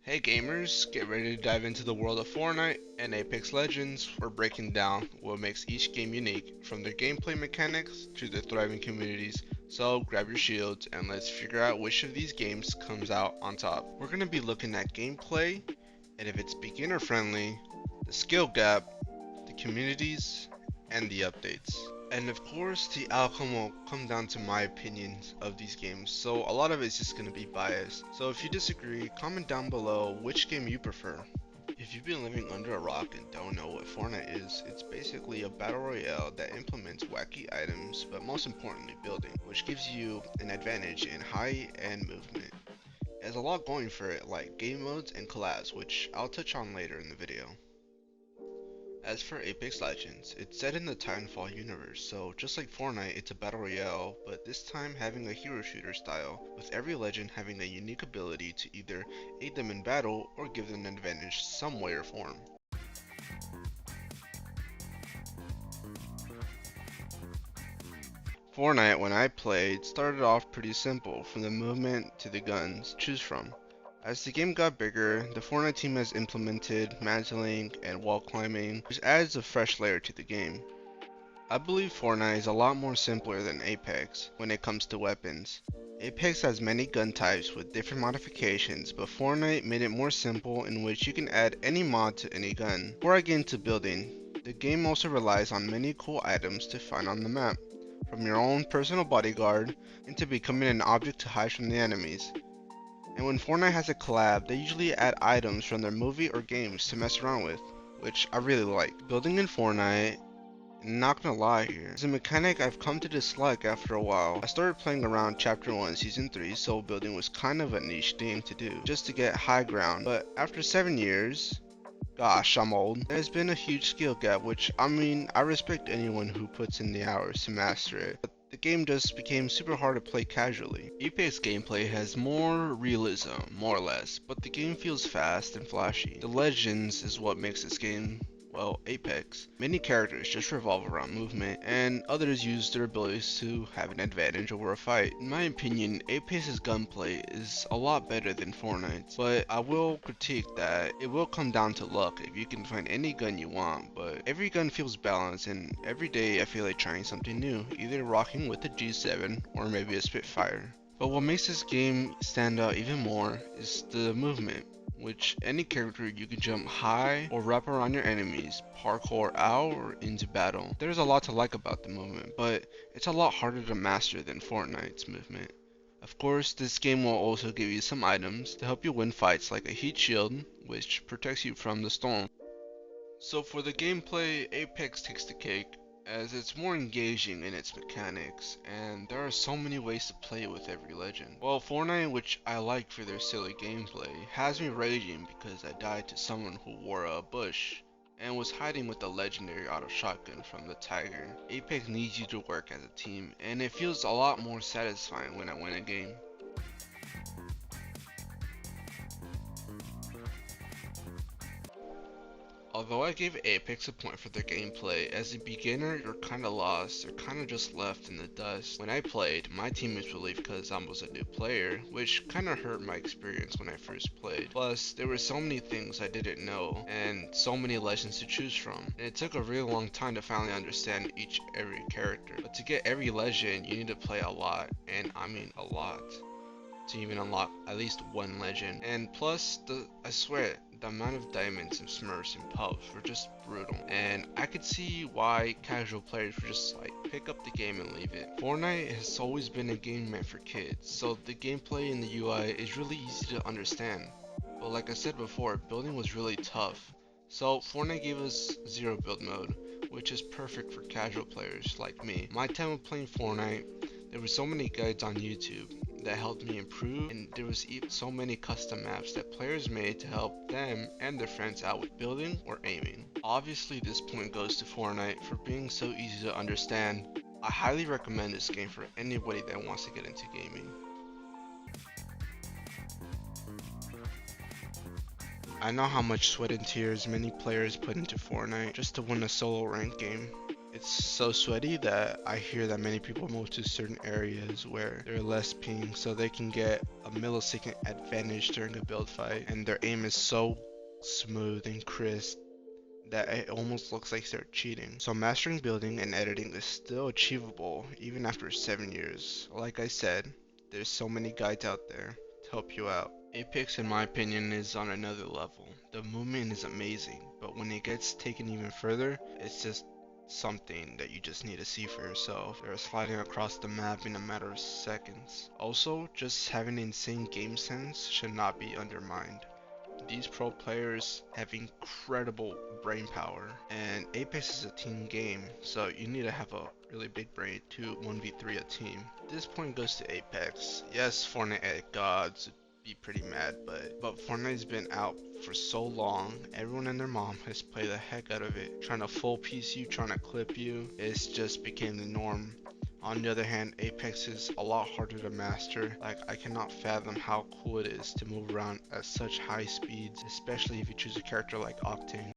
Hey gamers, get ready to dive into the world of Fortnite and Apex Legends. We're breaking down what makes each game unique, from their gameplay mechanics to their thriving communities. So grab your shields and let's figure out which of these games comes out on top. We're going to be looking at gameplay and if it's beginner friendly, the skill gap, the communities, and the updates. And of course, the outcome will come down to my opinions of these games, so a lot of it's just going to be biased. So if you disagree, comment down below which game you prefer. If you've been living under a rock and don't know what Fortnite is, it's basically a battle royale that implements wacky items, but most importantly building, which gives you an advantage in height and movement. It has a lot going for it, like game modes and collabs, which I'll touch on later in the video. As for Apex Legends, it's set in the Titanfall universe, so just like Fortnite, it's a battle royale, but this time having a hero shooter style, with every legend having a unique ability to either aid them in battle or give them an advantage some way or form. Fortnite, when I played, started off pretty simple, from the movement to the guns to choose from. As the game got bigger, the Fortnite team has implemented mantling and wall climbing, which adds a fresh layer to the game. I believe Fortnite is a lot more simpler than Apex when it comes to weapons. Apex has many gun types with different modifications, but Fortnite made it more simple in which you can add any mod to any gun. Before I get into building, the game also relies on many cool items to find on the map, from your own personal bodyguard into becoming an object to hide from the enemies. And when Fortnite has a collab, they usually add items from their movie or games to mess around with, which I really like. Building in Fortnite, not gonna lie here, is a mechanic I've come to dislike after a while. I started playing around Chapter 1 Season 3, so building was kind of a niche thing to do, just to get high ground. But after 7 years, gosh, I'm old, there's been a huge skill gap, which, I mean, I respect anyone who puts in the hours to master it. But the game just became super hard to play casually. Apex gameplay has more realism, more or less, but the game feels fast and flashy. The Legends is what makes this game, well, Apex. Many characters just revolve around movement, and others use their abilities to have an advantage over a fight. In my opinion, Apex's gunplay is a lot better than Fortnite's, but I will critique that it will come down to luck if you can find any gun you want, but every gun feels balanced, and every day I feel like trying something new, either rocking with a G7 or maybe a Spitfire. But what makes this game stand out even more is the movement, which any character you can jump high or wrap around your enemies, parkour out or into battle. There's a lot to like about the movement, but it's a lot harder to master than Fortnite's movement. Of course, this game will also give you some items to help you win fights, like a heat shield, which protects you from the storm. So for the gameplay, Apex takes the cake, as it's more engaging in its mechanics, and there are so many ways to play with every legend. While Fortnite, which I like for their silly gameplay, has me raging because I died to someone who wore a bush and was hiding with the legendary auto shotgun from the Tiger. Apex needs you to work as a team, and it feels a lot more satisfying when I win a game. Although I gave Apex a point for their gameplay, as a beginner you're kinda lost, you're kinda just left in the dust. When I played, my teammates would leave because I was a new player, which kinda hurt my experience when I first played. Plus, there were so many things I didn't know, and so many legends to choose from, and it took a really long time to finally understand every character. But to get every legend, you need to play a lot, and I mean a lot, to even unlock at least one legend. And plus, I swear, the amount of diamonds and smurfs and puffs were just brutal. And I could see why casual players would just like pick up the game and leave it. Fortnite has always been a game meant for kids, so the gameplay and the UI is really easy to understand. But like I said before, building was really tough. So Fortnite gave us zero build mode, which is perfect for casual players like me. My time of playing Fortnite, there were so many guides on YouTube that helped me improve, and there was even so many custom maps that players made to help them and their friends out with building or aiming. Obviously this point goes to Fortnite for being so easy to understand. I highly recommend this game for anybody that wants to get into gaming. I know how much sweat and tears many players put into Fortnite just to win a solo rank game. It's so sweaty that I hear that many people move to certain areas where there are less ping so they can get a millisecond advantage during a build fight, and their aim is so smooth and crisp that it almost looks like they're cheating. So mastering building and editing is still achievable even after 7 years. Like I said, there's so many guides out there to help you out. Apex, in my opinion, is on another level. The movement is amazing, but when it gets taken even further, it's just something that you just need to see for yourself. They're sliding across the map in a matter of seconds. Also, just having insane game sense should not be undermined. These pro players have incredible brain power, and Apex is a team game, so you need to have a really big brain to 1v3 a team. This point goes to Apex. Yes, Fortnite gods would be pretty mad, but Fortnite's been out for so long, everyone and their mom has played the heck out of it. Trying to full piece you, trying to clip you, it's just became the norm. On the other hand, Apex is a lot harder to master. Like, I cannot fathom how cool it is to move around at such high speeds, especially if you choose a character like Octane.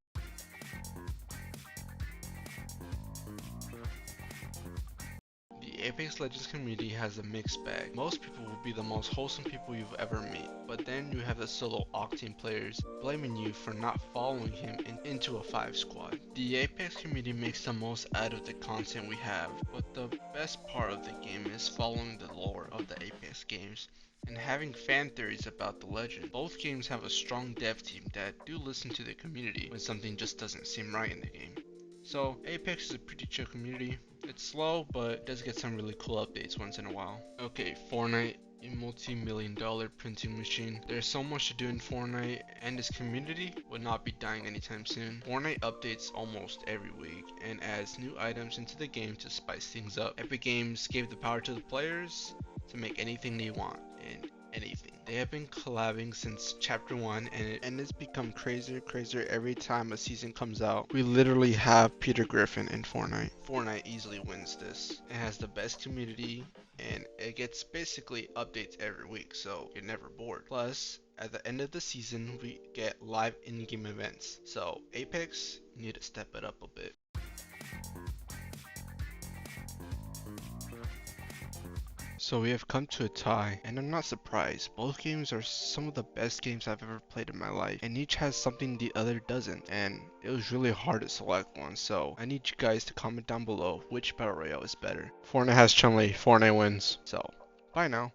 The Apex Legends community has a mixed bag. Most people will be the most wholesome people you've ever met, but then you have the solo Octane players blaming you for not following him into a 5 squad. The Apex community makes the most out of the content we have, but the best part of the game is following the lore of the Apex games and having fan theories about the legend. Both games have a strong dev team that do listen to the community when something just doesn't seem right in the game. So Apex is a pretty chill community. It's slow, but it does get some really cool updates once in a while. Okay, Fortnite, a multi-million-dollar printing machine. There's so much to do in Fortnite, and this community will not be dying anytime soon. Fortnite updates almost every week and adds new items into the game to spice things up. Epic Games gave the power to the players to make anything they want and anything. They have been collabing since chapter 1, and it's become crazier every time a season comes out. We literally have Peter Griffin in Fortnite. Fortnite easily wins this. It has the best community, and it gets basically updates every week, so you're never bored. Plus, at the end of the season, we get live in-game events. So Apex, you need to step it up a bit. So we have come to a tie, and I'm not surprised. Both games are some of the best games I've ever played in my life, and each has something the other doesn't, and it was really hard to select one, so I need you guys to comment down below which Battle Royale is better. Fortnite has Chun-Li, Fortnite wins. So, bye now.